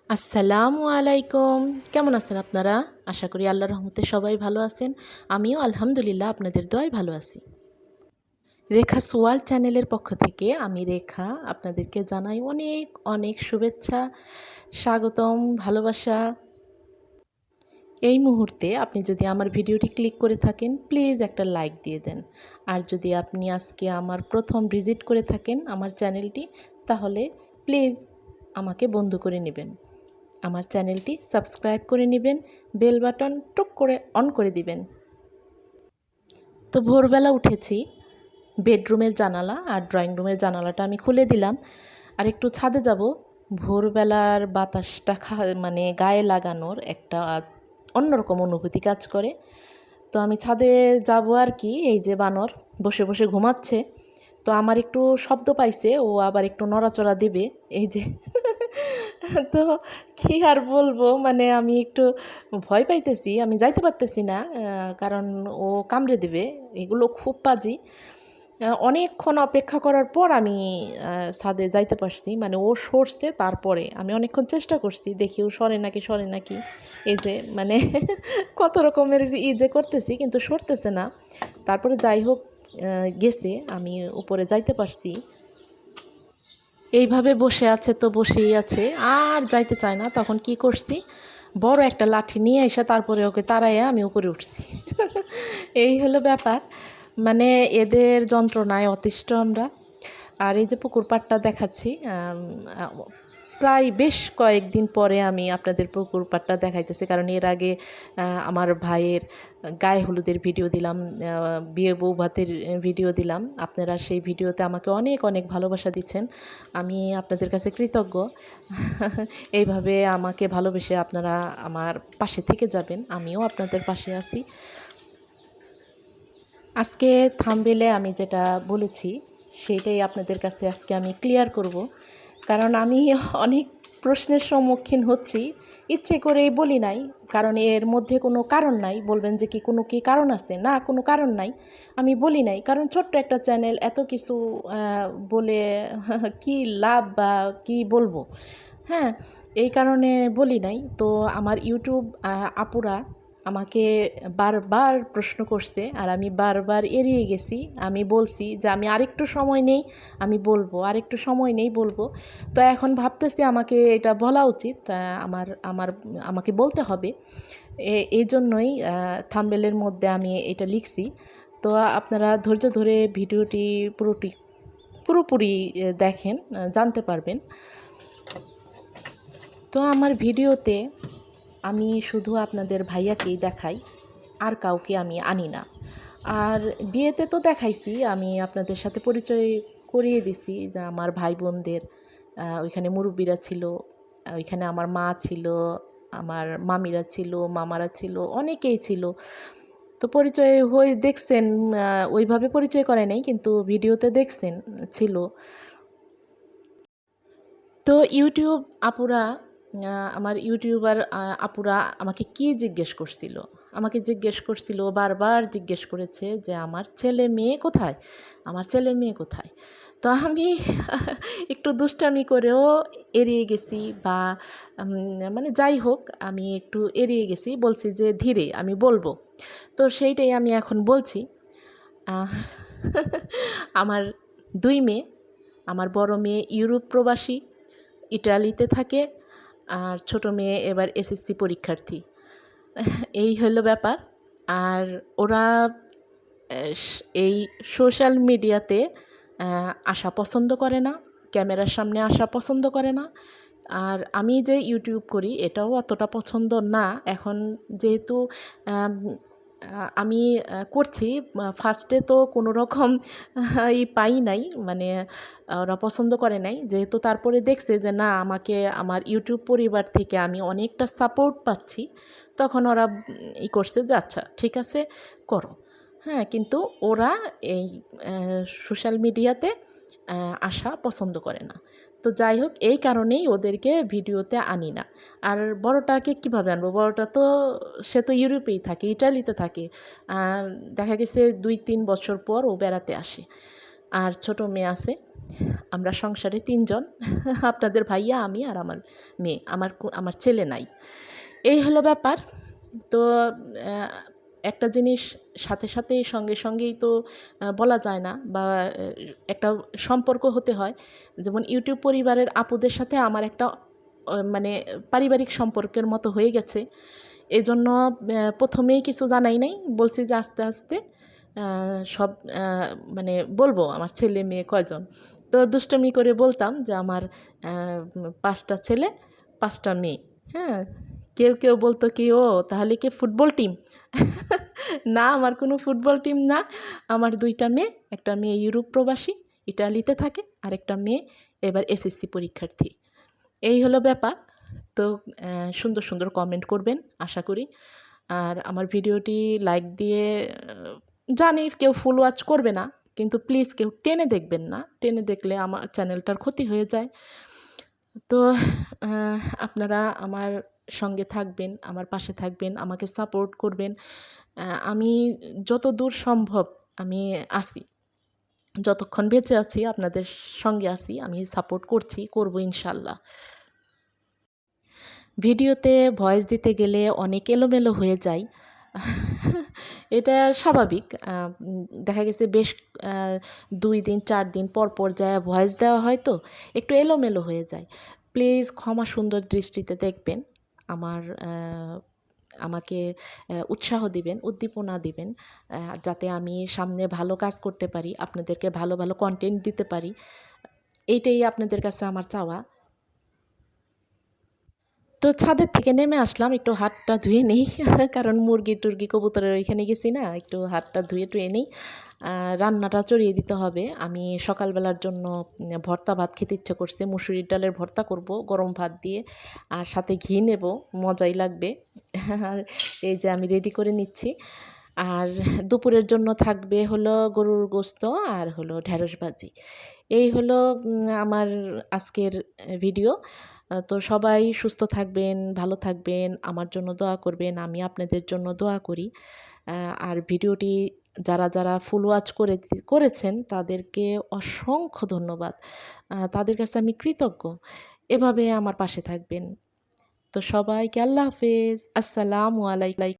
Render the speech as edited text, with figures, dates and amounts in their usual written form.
আসসালামু আলাইকুম। কেমন আছেন আপনারা? আশা করি আল্লাহর রহমতে সবাই ভালো আছেন। আমিও আলহামদুলিল্লাহ আপনাদের দোয়ায় ভালো আছি। রেখা সোয়াল চ্যানেলের পক্ষ থেকে আমি রেখা আপনাদেরকে জানাই অনেক অনেক শুভেচ্ছা, স্বাগতম, ভালোবাসা। এই মুহূর্তে আপনি যদি আমার ভিডিওটি ক্লিক করে থাকেন, প্লিজ একটা লাইক দিয়ে দেন। আর যদি আপনি আজকে আমার প্রথম ভিজিট করে থাকেন আমার চ্যানেলটি, তাহলে প্লিজ আমাকে বন্ধু করে নেবেন। আমার চ্যানেলটি সাবস্ক্রাইব করে নেবেন, বেল বাটন টুক করে অন করে দিবেন। তো ভোরবেলা উঠেছি, বেডরুমের জানালা আর ড্রয়িং রুমের জানালাটা আমি খুলে দিলাম, আর একটু ছাদে যাব। ভোরবেলার বাতাসটা মানে গায়ে লাগানোর একটা অন্যরকম অনুভূতি কাজ করে। তো আমি ছাদে যাব আর কি। এই যে বানর বসে বসে ঘুমাচ্ছে, তো আমার একটু শব্দ পাইছে, ও আবার একটু নড়াচড়া দেবে, এই যে। তো কি আর বলবো, মানে আমি একটু ভয় পাইতেছি, আমি যাইতে পারতেছি না, কারণ ও কামড়ে দেবে। এগুলো খুব পাজি। অনেকক্ষণ অপেক্ষা করার পর আমি ছাদে যাইতে পারছি, মানে ও সরছে, তারপরে আমি অনেকক্ষণ চেষ্টা করছি, দেখি ও সরে নাকি। এই যে মানে কত রকমের যে করতেছি, কিন্তু সরতেছে না। তারপরে যাই হোক, গেছে, আমি উপরে যাইতে পারছি। এইভাবে বসে আছে তো বসেই আছে, আর যাইতে চায় না। তখন কি করছি, বড় একটা লাঠি নিয়ে এসে তারপরে ওকে তাড়াইয়া আমি উপরে উঠছি। এই হলো ব্যাপার। মানে এদের যন্ত্রণায় অতিষ্ঠ আমরা। আর এই যে পুকুর পাড়টা দেখাচ্ছি, প্রায় বেশ কয়েকদিন পরে আমি আপনাদের পুকুর পাড়টা দেখাইতেছি, কারণ এর আগে আমার ভাইয়ের গায়ে হলুদের ভিডিও দিলাম, বিয়ে বউ ভাতের ভিডিও দিলাম। আপনারা সেই ভিডিওতে আমাকে অনেক অনেক ভালোবাসা দিচ্ছেন, আমি আপনাদের কাছে কৃতজ্ঞ। এইভাবে আমাকে ভালোবেসে আপনারা আমার পাশে থেকে যাবেন, আমিও আপনাদের পাশে আছি। আজকে থাম্বনেইলে আমি যেটা বলেছি সেইটাই আপনাদের কাছে আজকে আমি ক্লিয়ার করব, কারণ আমি অনেক প্রশ্নের সম্মুখীন হচ্ছি। ইচ্ছে করেই বলি নাই, কারণ এর মধ্যে কোনো কারণ নাই। বলবেন যে কি কারণ আছে? না, কোনো কারণ নাই, আমি বলি নাই, কারণ ছোট্ট একটা চ্যানেল, এত কিছু বলে কি লাভ বা কি বলবো। হ্যাঁ, এই কারণে বলি নাই। তো আমার ইউটিউব আপুরা আমাকে বারবার প্রশ্ন করছে, আর আমি বারবার এড়িয়ে গেছি। আমি বলছি যে আমি আরেকটু সময় নেই, আমি বলবো, আরেকটু সময় নেই বলবো। তো এখন ভাবতেছি আমাকে এটা বলা উচিত, আমাকে বলতে হবে। এই জন্যই থাম্বনেইলের মধ্যে আমি এটা লিখছি। তো আপনারা ধৈর্য ধরে ভিডিওটি পুরোপুরি দেখেন, জানতে পারবেন। তো আমার ভিডিওতে আমি শুধু আপনাদের ভাইয়াকেই দেখাই, আর কাউকে আমি আনি না। আর বিয়েতে তো দেখাইছি, আমি আপনাদের সাথে পরিচয় করিয়ে দিছি যে আমার ভাই বোনদের, ওইখানে মুরব্বিরা ছিল, ওইখানে আমার মা ছিল, আমার মামিরা ছিল, মামারা ছিল, অনেকেই ছিল। তো পরিচয় হয়ে দেখছেন, ওইভাবে পরিচয় করে নাই, কিন্তু ভিডিওতে দেখছেন ছিল। তো ইউটিউব আপুরা, আমার ইউটিউবার আপুরা আমাকে কি জিজ্ঞেস করছিল, আমাকে জিজ্ঞেস করছিল, বারবার জিজ্ঞেস করেছে যে আমার ছেলে মেয়ে কোথায়, আমার ছেলে মেয়ে কোথায়। তো আমি একটু দুষ্টামি করেও এড়িয়ে গেছি, বা মানে যাই হোক, আমি একটু এড়িয়ে গেছি, বলছি যে ধীরে আমি বলবো। তো সেইটাই আমি এখন বলছি। আহ, আমার 2 মেয়ে। আমার বড় মেয়ে ইউরোপ প্রবাসী, ইটালিতে থাকে, আর ছোট মেয়ে এবার এসএসসি পরীক্ষার্থী। এই হলো ব্যাপার। আর ওরা এই সোশ্যাল মিডিয়াতে আসা পছন্দ করে না, ক্যামেরার সামনে আসা পছন্দ করে না। আর আমি যে ইউটিউব করি এটাও অতটা পছন্দ না। এখন যেহেতু আমি করছি, ফার্স্টে তো কোনো রকম পাই নাই, মানে ওরা পছন্দ করে নাই। যেহেতু তারপরে দেখছে যে না, আমাকে আমার ইউটিউব পরিবার থেকে আমি অনেকটা সাপোর্ট পাচ্ছি, তখন ওরা করছে যে আচ্ছা ঠিক আছে, করো। হ্যাঁ, কিন্তু ওরা এই সোশ্যাল মিডিয়াতে আসা পছন্দ করে না। তো যাই হোক, এই কারণেই ওদেরকে ভিডিওতে আনি না। আর বড়টাকে কীভাবে আনবো? বড়টা তো, সে তো ইউরোপেই থাকে, ইটালিতে থাকে। দেখা গেছে 2-3 বছর পর ও বেড়াতে আসে। আর ছোট মেয়ে আছে, আমরা সংসারে 3 জন, আপনাদের ভাইয়া, আমি আর আমার মেয়ে। আমার ছেলে নাই। এই হলো ব্যাপার। তো একটা জিনিস সাথে সাথেই সঙ্গেই তো বলা যায় না, বা একটা সম্পর্ক হতে হয়। যেমন ইউটিউব পরিবারের আপুদের সাথে আমার একটা মানে পারিবারিক সম্পর্কের মতো হয়ে গেছে। এজন্য প্রথমেই কিছু জানাই নাই, বলছি যে আস্তে আস্তে সব মানে বলবো আমার ছেলে মেয়ে কয়জন। তো দুষ্টুমি করে বলতাম যে আমার 5টা ছেলে 5টা মেয়ে। হ্যাঁ, কেউ বলতো কি, ও তাহলে কি ফুটবল টিম? না, আমার কোনো ফুটবল টিম না। আমার 2টা মেয়ে, একটা মেয়ে ইউরোপ প্রবাসী, ইটালিতে থাকে, আর একটা মেয়ে এবার এসএসসি পরীক্ষার্থী। এই হলো ব্যাপার। তো সুন্দর সুন্দর কমেন্ট করবেন আশা করি। আর আমার ভিডিওটি লাইক দিয়ে, জানি কেউ ফুল ওয়াচ করবে না, কিন্তু প্লিজ কেউ টেনে দেখবেন না। টেনে দেখলে আমার চ্যানেলটার ক্ষতি হয়ে যায়। তো আপনারা আমার সঙ্গে থাকবেন, আমার পাশে থাকবেন, আমাকে সাপোর্ট করবেন। আমি যতদূর সম্ভব আমি আছি, যতক্ষণ বেঁচে আছি আপনাদের সঙ্গে আছি, আমি সাপোর্ট করব ইনশাল্লাহ। ভিডিওতে ভয়েস দিতে গেলে অনেক এলোমেলো হয়ে যায়। এটা স্বাভাবিক। দেখা গেছে বেশ 2 দিন 4 দিন পর যায় ভয়েস দেওয়া হয়, তো একটু এলোমেলো হয়ে যায়। প্লিজ ক্ষমা সুন্দর দৃষ্টিতে দেখবেন। আমাকে উৎসাহ দিবেন, উদ্দীপনা দিবেন, যাতে আমি সামনে ভালো কাজ করতে পারি, আপনাদেরকে ভালো ভালো কন্টেন্ট দিতে পারি। এইটাই আপনাদের কাছে আমার চাওয়া। তো ছাদের থেকে নেমে আসলাম, একটু হাতটা ধুয়ে নিই। কারণ মুরগি টুরগি কবুতরের ওইখানে গেছি না, একটু হাতটা ধুয়ে টুয়ে নিই। রান্নাটা চড়িয়ে দিতে হবে। আমি সকালবেলার জন্য ভর্তা ভাত খেতে ইচ্ছে করছে, মুসুরির ডালের ভর্তা করব গরম ভাত দিয়ে, আর সাথে ঘি নেব, মজাই লাগবে। আর এই যে আমি রেডি করে নিচ্ছি। আর দুপুরের জন্য থাকবে হলো গরুর গোস্ত আর হলো ঢেঁড়স ভাজি। এই হলো আমার আজকের ভিডিও। তো সবাই সুস্থ থাকবেন, ভালো থাকবেন, আমার জন্য দোয়া করবেন, আমি আপনাদের জন্য দোয়া করি। আর ভিডিওটি যারা ফুল ওয়াচ করেছেন তাদেরকে অসংখ্য ধন্যবাদ। তাদের কাছে আমি কৃতজ্ঞ। এভাবে আমার পাশে থাকবেন। তো সবাইকে আল্লাহ হাফেজ, আসসালামু আলাইকুম।